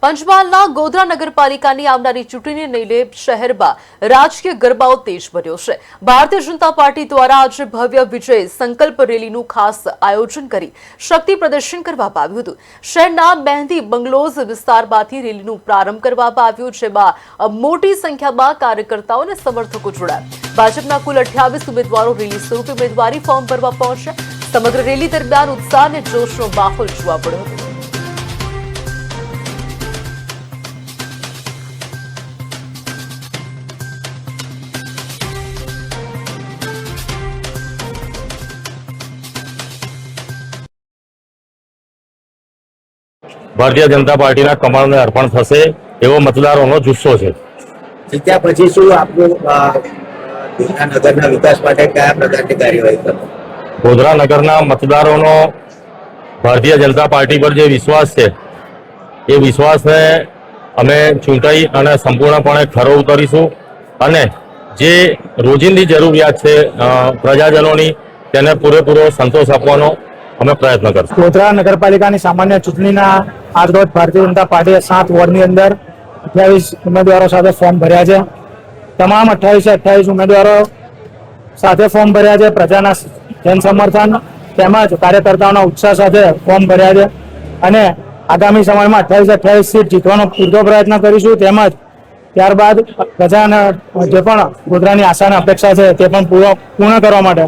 પંચમહાલના ગોધરા નગરપાલિકાની આવનારી ચૂંટણીને લઈને શહેરમાં રાજકીય ગરબાઓ તેજ બન્યો છે। ભારતીય જનતા પાર્ટી દ્વારા આજે ભવ્ય વિજય સંકલ્પ રેલીનું ખાસ આયોજન કરી શક્તિ પ્રદર્શન કરવામાં આવ્યું હતું। શહેરના મહેંદી બંગલોઝ વિસ્તારમાંથી રેલીનું પ્રારંભ કરવામાં આવ્યું, જેમાં મોટી સંખ્યામાં કાર્યકર્તાઓ અને સમર્થકો જોડાયા। ભાજપના કુલ 28 ઉમેદવારો રેલી સ્વરૂપે ઉમેદવારી ફોર્મ ભરવા પહોંચ્યા। સમગ્ર રેલી દરમિયાન ઉત્સાહ અને જોશનો માહોલ જોવા મળ્યો હતો। ભારતીય જનતા પાર્ટીના કમળને અર્પણ થશે એવો મતદારોનો જુસ્સો છે। જીત્યા પછી શું આપણું ગોધરા નગરના વિકાસ માટે કયા પ્રકારની કાર્યવાહી કરશો? ગોધરા નગરના મતદારોનો ભારતીય જનતા પાર્ટી પર જે વિશ્વાસ છે એ વિશ્વાસને અમે ચૂંટાઈ અને સંપૂર્ણપણે ખરો ઉતરીશું અને જે રોજિંદી જરૂરિયાત છે પ્રજાજનોની તેને પૂરેપૂરો સંતોષ આપવાનો અમે પ્રયત્ન કરશું। ગોધરા નગરપાલિકાની સામાન્ય ચૂંટણીના આજરોજ ભારતીય જનતા પાર્ટીએ 7 વોર્ડની અંદર 28 ઉમેદવારો સાથે ફોર્મ ભર્યા છે। તમામ 28 ઉમેદવારો સાથે ફોર્મ ભર્યા છે। પ્રજાના જનસમર્થન તેમજ કાર્યકર્તાઓના ઉત્સાહ સાથે ફોર્મ ભર્યા છે અને આગામી સમયમાં 28 સીટ જીતવાનો પૂરતો પ્રયત્ન કરીશું। તેમજ ત્યારબાદ પ્રજાના જે પણ ગોધરાની આશા અને અપેક્ષા છે તે પણ પૂર્ણ કરવા માટે